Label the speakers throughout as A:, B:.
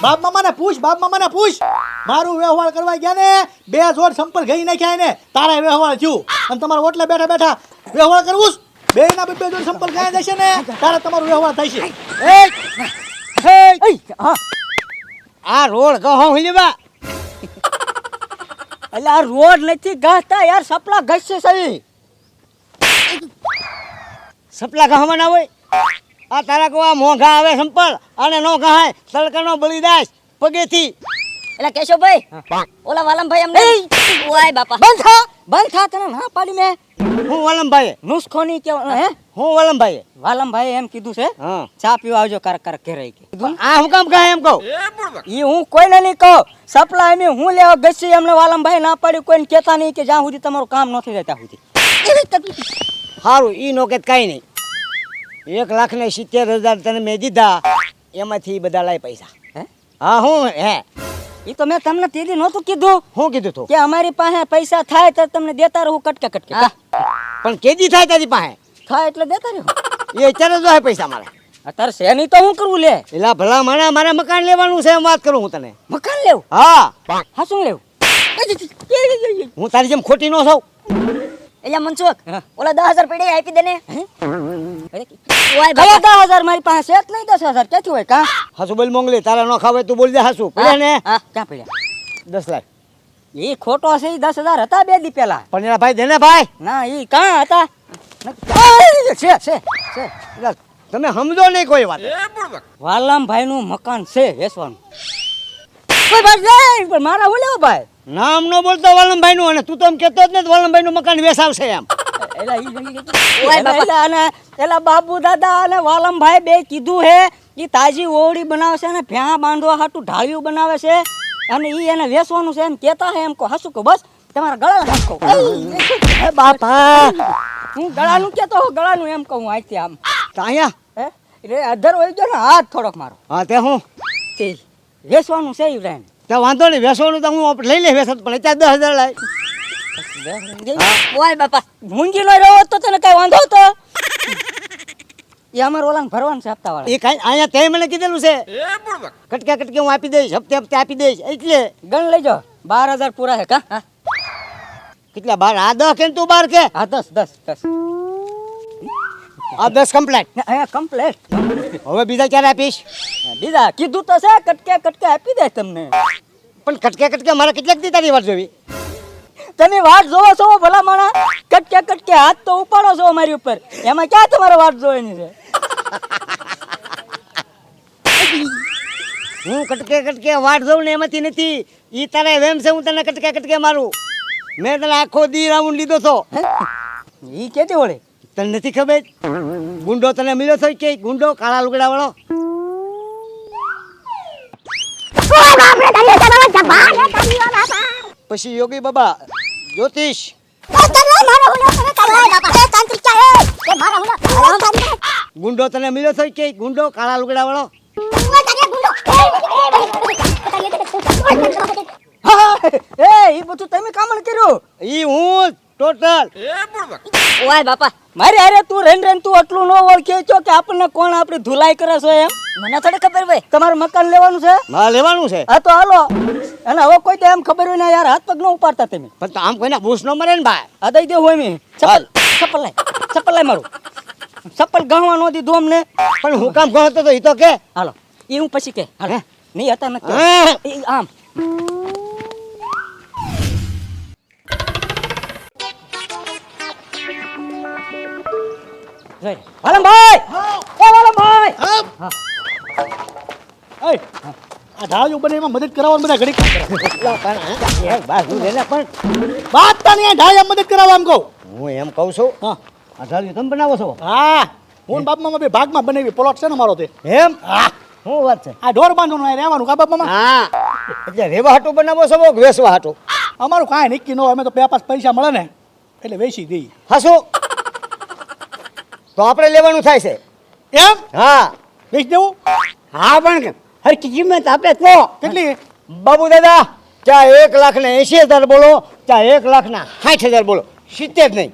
A: બાપ મામાને પૂછ મારું વ્યવહાર કરવા ગયા ને 2 જોડ સંપલ ગઈ નાખ્યા ને તારા વ્યવહાર થયું અને તમારા ઓટલે બેઠા બેઠા વ્યવહાર કરવું બે ના 2 જોડ સંપલ ગયા જશે ને તારા તમારો વ્યવહાર થશે
B: આ રોડ કહો લેવા
C: એટલે આ રોડ નથી ગાતા યાર સપલા ઘસશે સહી
B: સપલા કહવા ના હોય આ તારા કો આ મોંઘા આવે સંપલ અને નો કહાય તડકાનો બળી દાસ પગેથી
C: એટલે કેશવભાઈ ઓલા વાલમભાઈ અમને ઓય બાપા બંધ થા તને ના પાડી મે
B: હું વાલમભાઈ
C: નુસ્ખો ની કે હે
B: હું
C: વાલમભાઈ એમ કીધું છે ચા પીવા આવજો કરક ઘરે કે
B: આ હું કામ કહે એમ કહું
C: ઈ હું કોઈને નહીં કહું સપલા એમ હું લેવા ગસી એમને વાલમભાઈ ના પાડી કોઈને કહેતા નહીં કે જ્યાં સુધી તમારું કામ ન થઈ જાય ત્યાં સુધી
B: સારું ઈ નો કે કઈ નહીં 1,70,000 તને મેં દીધા એમાંથી બધા લાય પૈસા
C: હે
B: હા હું હે
C: ઈ તો મેં તમને તેદી નહોતું કીધું
B: હું કીધું તું
C: કે અમારી પાસે પૈસા થાય તો તમને દેતા રહું કટકે
B: પણ કેદી થાય તારી પાસે
C: થાય એટલે દેતા રહું
B: એ અત્યારે જો પૈસા મારે
C: અત્યારે શેની તો હું કરવું લે
B: એલા ભલા મારે મકાન લેવાનું છે એમ વાત કરું હું તને
C: મકાન લેવું
B: હા
C: શું લેવું
B: હું તારી જેમ ખોટી નો થઉં
C: એલા મનસુખ ઓલા 10,000 પેડે આપી દે ને ઓય બાબા 10,000 મારી પાસે છે જ નહીં 10,000 ક્યાંથી હોય કા
B: હાસુ બોલ મોંગલી તારા નો ખાવે તું બોલ દે હાસુ પડ્યા ને
C: હા ક્યાં પડ્યા
B: 10 લાખ
C: એ ખોટો છે 10,000 હતા 2 દી પહેલા
B: પણ એના ભાઈ દેને ભાઈ
C: ના ઈ કાં હતા છે
B: તમે સમજો નહીં કોઈ વાત
C: વાલમભાઈ નું મકાન છે વેચવાનું કોઈ ભાઈ જાય પણ મારા હું લેવો ભાઈ
B: નામ નો બોલતો વાલમભાઈ નું અને તું તો એમ કેતો જ ને વાલમભાઈ નું મકાન વેચાવશે એમ
C: એલા બાબુ દાદા અને વાલમભાઈ બે કીધું હે કે તાજી ઓવડી બનાવે છે અને ભ્યા બાંધવા હાટું ઢાળિયું બનાવે છે અને ઈ એને વેચવાનું છે એમ કેતા હે એમ કો હાસુ કો બસ તમારા ગળા નાખો હે બાપા હું ગળાનું કેતો ગળાનું એમ કહું આથી આમ
B: તાયા
C: હે રે અધર હોય ગયો ને હાથ થોડોક મારો
B: હા તે હું
C: તે વેચવાનું છે ઈબ્રાહીમ
B: તે વાંધો નહીં વેચવાનું તો હું લઈ લે વેચત પણ અત્યારે 10,000 લાય
C: ઓય બાપા મૂંગી નો રહ્યો તો તને કઈ વાંધો હતો એ અમાર ઓલાને ભરવાનું છે હપ્તા વાળા
B: એ કઈ અહીંયા તે મને કીધેલું છે કટકે હું આપી દઈશ હપ્તે આપી દઈશ એટલે
C: ગણ લેજો 12,000 પૂરા હે કા હા
B: કેટલા 12 આ 10 કે તું 12 કે
C: હા 10
B: આ 10 કમ્પ્લીટ
C: અહીંયા કમ્પ્લીટ
B: હવે બીજા ક્યારે આપીશ
C: બીજા કીધું તો છે કટકે આપી દે તમને
B: પણ કટકે મારે કેટલાક દી તારી વાત જોવી
C: તમે વાટ જોવો છો ભલા માણા કટકે હાથ તો ઉપાડો છો મારી ઉપર એમાં ક્યાં તમારે વાટ જોવાની છે
B: હું કટકે વાટ જોઉં ને એમાંથી નથી ઈ તારે વેમ છે હું તને કટકે મારું મેં તને આખો દી રાઉન્ડ લીધો છો
C: ઈ કેતી વળે
B: તને નથી ખબર ગુંડો તને મળ્યો છો કે ગુંડો કાળા લુગડા વાળો પછી યોગી બાબા જ્યોતિષ ગુંડો તને મળ્યો છો કે ગુંડો કાળા લુગડા વાળો
C: એ ઈ બધું તમે કામણ કર્યું
B: ઈ હું ટોટલ
C: ઓય બાપા મારે અરે તું રેન તું આટલું ન ઓળખે છો કે આપણને કોણ આપણી ધુલાઈ કરે છે એમ મને થોડી ખબર હોય તમારે મકાન લેવાનું છે
B: હા લેવાનું છે
C: હા તો હાલો અને હવે કોઈ તો એમ ખબર હોય ને યાર હાથ પગ ન ઉપાડતા તમે
B: પણ તો આમ કોઈને બૂસ ન મરે ને ભાઈ
C: આ દઈ દે હોય મે ચપ્પલ લાય મારું ચપ્પલ ગહવા નો દીધું અમને
B: પણ હું કામ ગણતો તો ઈ તો કે
C: હાલો ઈ હું પછી કે હાલ નહીં હતા નથી આમ વાલમભાઈ
A: આ ઢાળિયું બને એમાં મદદ કરાવવાનું બધા ઘડી વાત તાની ઢાળિયા મદદ કરાવવા એમ કહું
B: હું એમ કહું છું
A: હા
B: આ ઢાળિયું તમે બનાવો છો
A: હા હું બાપમાં બે ભાગમાં બનાવી પ્લોટ છે ને મારો તે
B: એમ હા શું વાત છે
A: આ ઢોર બાંધવાનું રહેવાનું કા બાપમાં
B: હા એટલે રેવા હાટું બનાવો છો કે વેચવા હાટું
A: અમારું કાંઈ નક્કી ન હોય અમે તો 2-5 પૈસા મળે ને એટલે વેચી દઈએ
B: હાસુ તો આપણે લેવાનું થાય છે
A: એમ
B: હા
A: વેચી દેવું
B: હા પણ હરકી કિંમત આપે તો
A: કેટલી
B: બાબુ દાદા ચા 1,80,000 બોલો ચા 1,60,000 બોલો 70 નહીં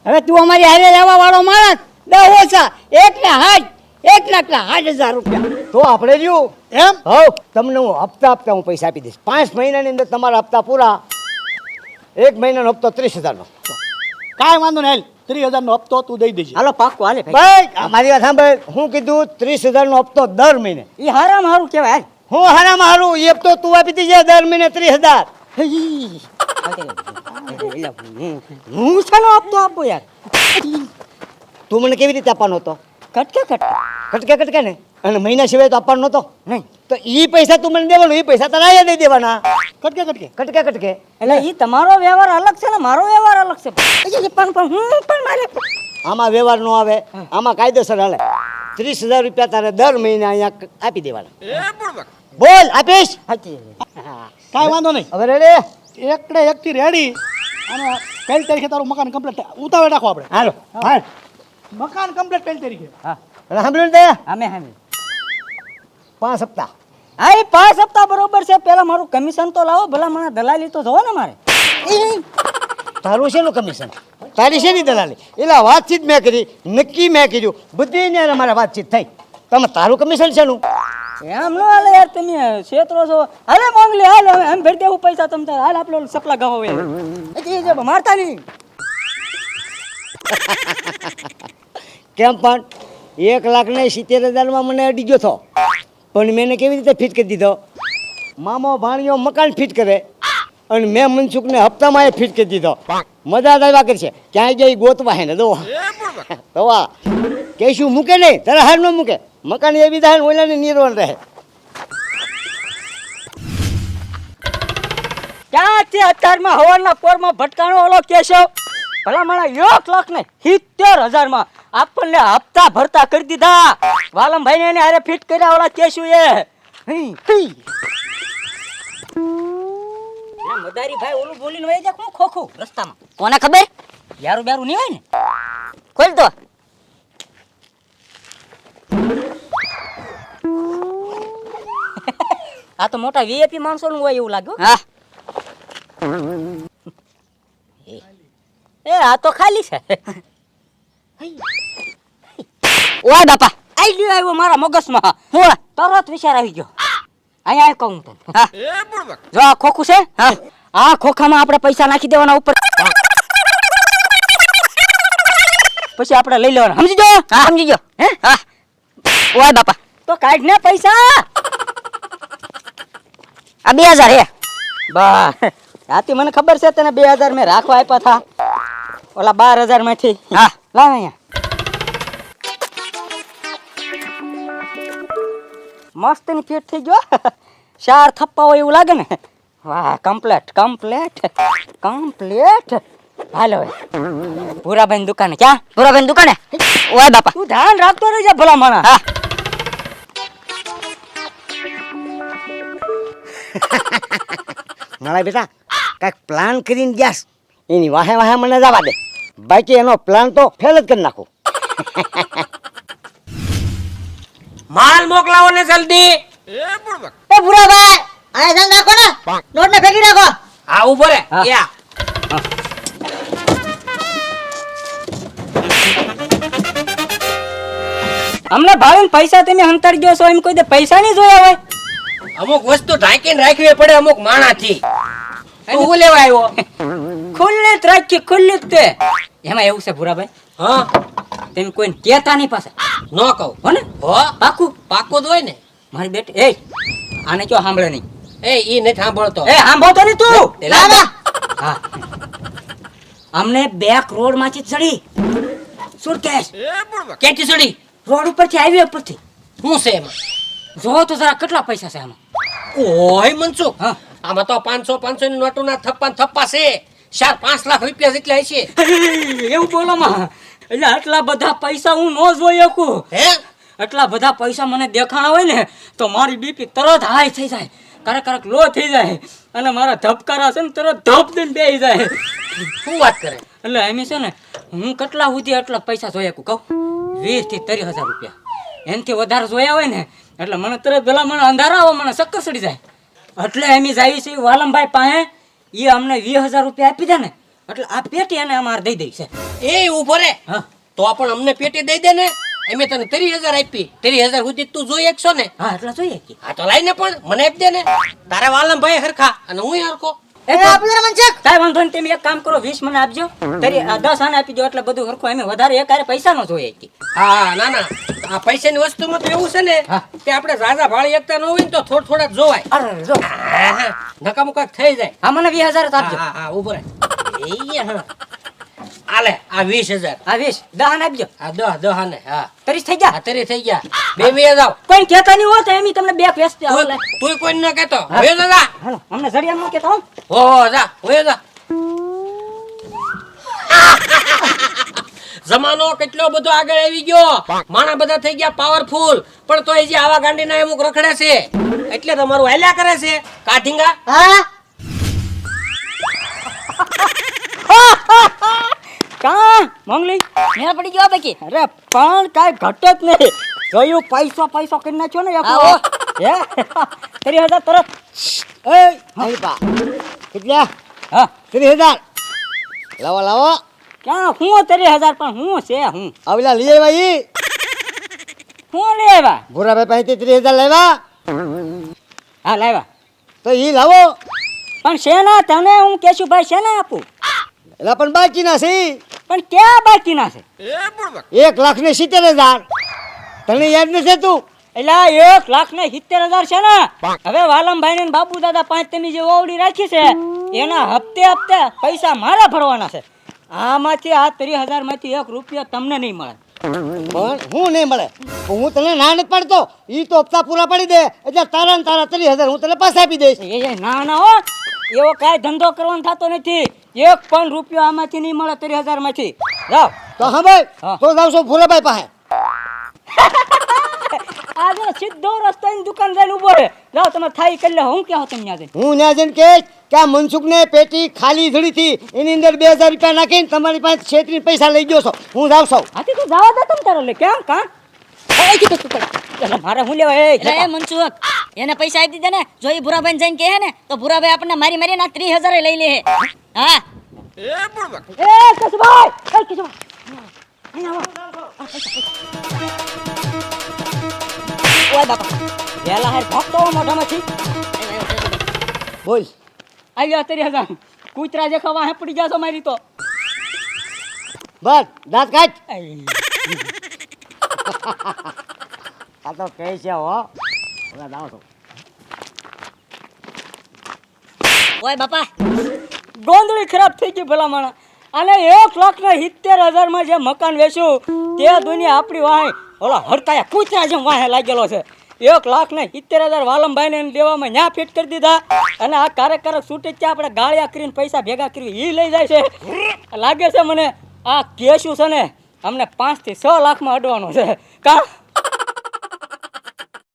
C: હવે તું અમારી હારે રહેવા વાળો માણસ 10 ઓછા 1 ને 60
B: એકના 8,000 રૂપિયા તો આપણે રહ્યું
A: એમ
B: હવ તમને હું હપ્તા હું પૈસા આપી દઈશ 5 મહિનાની અંદર તમારા હપ્તા પૂરા 1 મહિનાનો હપ્તો 30,000નો
A: કાંઈ વાંધો નહીં હાલ 30,000 નો હપ્તો તું દઈ દેજે
C: હાલો પાક્કું હાલે ભાઈ
B: ભાઈ મારી વાત સાંભળ હું કીધું 30,000નો હપ્તો દર મહિને
C: એ હારામાં હારું કહેવાય હાલ.
B: હું હારામાં હારું એ હપ્તો તું આપી દેજે દર મહિને 30,000
C: હું શાનો આપતો આપો યાર
B: તું મને કેવી રીતે આપવાનો હતો
C: કટકે
B: કટકે ને અને મહિના સિવાય તો આપવાનો નતો
C: નહીં
B: તો ઈ પૈસા તું મને દેવાનો ઈ પૈસા તારા અહીંયા દઈ દેવાના
A: કટકે
B: કટકે
C: એટલે એ તમારો વ્યવહાર અલગ છે ને મારો વ્યવહાર અલગ છે પણ હું પણ મારે
B: આમાં વ્યવહાર નો આવે આમાં કાયદેસર હાલે 30,000 રૂપિયા તારે દર મહિને અહીંયા આપી દેવાના બોલ આપીશ
A: કાંઈ વાંધો નહીં
B: હવે રેડી
A: એકડે એકથી રેડી અને પહેલી તારીખે તારું મકાન કમ્પ્લીટ ઉતાવળ રાખો આપણે
B: હાલો હાલ
A: મકાન કમ્પ્લીટ પહેલી તારીખે
C: હા
B: સાંભળ્યું ને તે
C: અમે
B: 5 હપ્તા
C: હા એ 5 હપ્તા બરોબર છે પેલા મારું કમિશન તો લાવો ભલા મને દલાલી તો જોવો ને મારે
B: તારું શેનું કમિશન તારી શેની દલાલી એટલે વાતચીત મેં કરી નક્કી મેં કર્યું બધી ને અમારે વાતચીત થઈ તમે તારું કમિશન શેનું
C: એમ નો હાલે યાર તમે છેતરો છો હાલે મોંગલી હાલ એમ ભેર દેવું પૈસા તમ તાર હાલ આપલો સપલા ગાવો એ જે મારતા નહીં
B: કેમ પણ 1,70,000 મને અડી ગયો હતો પણ મેં એને કેવી રીતે ફિટ કરી દીધો મામો ભાણિયો મકાન ફિટ કરે અને મેં મનસુખને હપ્તામાં એ ફિટ કરી દીધો મજા આવ્યા કરશે ક્યાંય જઈ ગોતવા હે ને દો દવા કે શું મૂકે નહીં તારા હાર ન મૂકે મકાન એવી થાય ને ઓલાને નિર્વાણ રહે
C: ક્યાંથી અત્યારમાં હવાના પોરમાં ભટકાણો ઓલો કેશવ ભલા મારા 1,00,000 ને 70,000 આપણને હપ્તા ભરતા કરી દીધા વાલમભાઈ ને એને હારે ફિટ કર્યા ઓલા કેશુ એ મદારી ભાઈ ઓલું બોલીને વહી જા ખોખું રસ્તામાં કોને ખબર યારું બ્યારું નહીં હોય ને ખોલ તો આ તો મોટા વીઆઈપી માણસોનું હોય એવું લાગ્યું હા એ આ તો ખાલી છે ઓય બાપા આઈડિયો આવ્યો મારા મગજમાં હું તરત વિચાર આવી ગયો અહીંયા કહું તને હા જો આ ખોખું છે હા આ ખોખામાં આપણે પૈસા નાખી દેવાના ઉપર પછી આપણે લઈ લેવાના સમજી જો હા સમજી ગયો હે હા ઓય બાપા તો કાઢ ને પૈસા આ 2,000 હે બા આથી મને ખબર છે તને 2,000 મેં રાખવા આપ્યા હતા ઓલા 12,000 માંથી હા લાવ અહીંયા મસ્ત ની ફિટ થઈ ગયો 4 થપ્પા હોય એવું લાગે ને વાહ કમ્પ્લીટ હાલો ભૂરાભાઈ દુકાને ક્યાં ભૂરાભાઈ દુકાને ઓય બાપા તું ધ્યાન રાખતો રહેજે ભલા માણા હા
B: મારા બેટા કાંઈક પ્લાન કરીને જાસ એની વાહે વાહે મને જવા દે બાકી એનો પ્લાન તો ફેલ જ કરી નાખું
D: માલ મોકલાવો ને જલ્દી
C: એ ભૂરાભાઈ આ ધ્યાન રાખો ને નોટ ને ફેંકી રાખો
D: હા ઉભો રે
C: હા.
D: યા
C: અમને ભાવીને પૈસા તમે હંતાડી ગયો છો એમ કોઈ દે પૈસા નહીં જોયા હોય
D: અમુક વસ્તુ ઢાંકીને રાખવી પડે અમુક માણાથી તું હું લેવા આવ્યો
C: ખુલ્લી જ રાખી ખુલ્લી જ તે એમાં એવું છે ભૂરાભાઈ
D: હા
C: તમે કોઈને કહેતા નહીં પાછા
D: ન કહું
C: હો ને
D: હો
C: પાકું
D: પાકો જ હોય ને
C: મારી બેટી એ આને કયો સાંભળે નહીં
D: એ ઈ નથી સાંભળતો
C: એ સાંભળતો નહીં તું
D: પેલા
C: ના. હા અમને 2 કરોડ માંથી ચડી સુરકેશ
D: કેટી સડી
C: રોડ ઉપરથી હાઈવે ઉપરથી
D: શું છે એમાં
C: જો તો જરા કેટલા પૈસા છે આમાં
D: ઓય મનસુખ
C: હા.
D: આમાં તો 500 ની નોટોના થપ્પા છે 4-5 લાખ રૂપિયા જેટલા હશે
C: એવું બોલો માં એટલે આટલા બધા પૈસા હું નો જોઈ શકું
D: હે
C: આટલા બધા પૈસા મને દેખાણા હોય ને તો મારી બીપી તરત હાઈ થઈ જાય ક્યારેક લો થઈ જાય અને મારા ધબકારા છે ને તરત ધબ દઈને બેસી જાય
D: શું વાત કરે
C: એટલે એમ છે ને હું કેટલા સુધી આટલા પૈસા જોઈ શકું કહું 20,000 થી 30,000 રૂપિયા એનાથી વધારે જોયા હોય ને એટલે મને તરત પેલા મને અંધારા આવે મને ચક્કર ચડી જાય એટલે એમ જાય છે વાલમભાઈ પાસે એ અમને 20,000 રૂપિયા આપી દે ને એટલે આ પેટી એને અમારે દઈ દઈ છે
D: એ ઉભો રે
C: હા
D: તો પણ અમને પેટી દઈ દે ને એમે તને 30,000 આપી. 30,000 સુધી તું જોઈ એકશો ને?
C: હા એટલે જોઈએ કે
D: હા તો લાઈને પણ મને આપી દે ને. તારા વાલમભાઈ હરખા અને હું હરખો.
C: કાંઈ વાંધો નહીં, તમે એક કામ કરો 20 મને આપજો, 10 આને આપી દો એટલે બધું હરખું. એમે વધારે એક હારે પૈસા નો જોઈએ કે
D: હા ના ના, આ પૈસાની વસ્તુમાં તો એવું છે ને કે આપણે રાજા ભાળી એકતા ન હોય ને તો થોડા જ જોવાય.
C: અરે જો
D: નકામું કાંઈક થઈ જાય.
C: હા મને 20,000 જ આપજો.
D: હા ઉભો રહે. હા આલે આ 20,000.
C: હા 20 10 આને આપજો.
D: આ 10 આને. હા
C: 30 થઈ ગયા.
D: આ તરી થઈ ગયા. બે જાવ.
C: કોઈ કહેતા નહીં હો તો એમ તમે બે વેચતે આવો લે.
D: તું કોઈ ન કહેતો. હવે દાદા
C: હાલો અમને જડિયા નો કહેતા હો.
D: હો જા હવે જા. જમાનો કેટલો બધો આગળ આવી ગયો, માણા બધા થઈ ગયા પાવરફુલ, પણ તોય જે આવા ગાંડીના અમુક રખડે છે એટલે તમારું હાલ્યા કરે છે કાઢીંગા.
C: કા મંગલી મેળ પડી ગયો બાકી. અરે પણ કાઈ ઘટે જ નહીં. જોયું પૈસો કરી નાખ્યો ને આપણો. હે 30,000 તરત.
B: એ અહીં પા કેટલા
C: હા
B: 30,000 લાવો લાવો
C: ક્યાં હું 30,000 પણ હું છે હું
B: આવેલા લઈ આવ્યા ઈ
C: હું લેવા.
B: ભૂરાભાઈ પાસેથી 30,000 લાવ્યા
C: હા લાવ્યા
B: તો ઈ લાવો.
C: પણ શેના તને હું કેશું ભાઈ શેના આપું.
B: એલા પણ બાકીના છે ઈ.
C: પણ ક્યાં બાકીના છે.
B: 1,70,000 તને યાદ નથી તું
C: એલા 1,70,000 છે ને. હવે વાલમભાઈ ને બાપુ દાદા 5 તમે જે ઓવડી રાખી છે એના હપ્તે પૈસા મારા ભરવાના છે. આમાંથી આ 30,000 માંથી 1 રૂપિયો તમને નહીં મળે.
B: પણ હું નહીં મળે. હું તને ના નથી પાડતો. ઈ તો હપ્તા પૂરા પાડી દે એટલે તારા ને તારા 30,000 હું તને પાછા આપી દઈશ.
C: એ ના હો એવો કાંઈ ધંધો કરવાનો થતો નથી. 1 પણ રૂપિયો આમાંથી નહીં મળે 30,000 માંથી. જાઓ
B: તો હા ભાઈ
C: હા.
B: તો જાવ છો ભૂરાભાઈ પાસે.
C: આજે સીધો રસ્તો ની દુકાન જઈને ઉભો રહે. જાઓ તમે થાઈ કરી લે. હું ક્યાં તમે ત્યાં જઈને.
B: હું ત્યાં જઈને કહીશ કે આ મનસુખને પેટી ખાલી ધડી થી એની અંદર 2,000 રૂપિયા નાખીને તમારી પાસે છેતરી પૈસા લઈ ગયો છો. હું જાવ છું.
C: હાથી તો જવા દે તમે તારો લે કેમ કાં એ કીધું તું એટલે મારે હું લેવા
E: એ મનસુખ એને પૈસા આપી દીધા ને. જો એ ભૂરાભાઈ જઈને કહે ને તો ભૂરાભાઈ આપણને મારી મારીને 30,000 લઈ લે. હા
C: એ કસુભાઈ એ કસુભાઈ ઓય બાપા વેલા હાર ભક્તો મોઢામાંથી
B: બોલ
C: આવ્યા 30,000 કૂતરા જે ખવા હે પડી જાશો મારી તો.
B: બસ દાંત કાઢ.
C: આઈ.
B: આ તો કહે છે હો. હવે જાવ છું.
E: ઓય બાપા
C: ગોંદળી ખરાબ થઈ ગઈ ભલા માણા. અને 1,70,000 માં જે મકાન વેચ્યું તે દુનિયા આપણી વાહે ઓલા હડકાયા કૂતરા જેમ વાહે લાગેલો છે. 1,70,000 વાલમભાઈ ને દેવામાં ન્યા ફિટ કરી દીધા. અને આ કારક છૂટે ત્યાં આપણે ગાળિયા કરીને પૈસા ભેગા કરી એ લઈ જાય છે. લાગે છે મને આ કેશું છે ને અમને 5 થી 6 લાખમાં અડવાનો છે. કા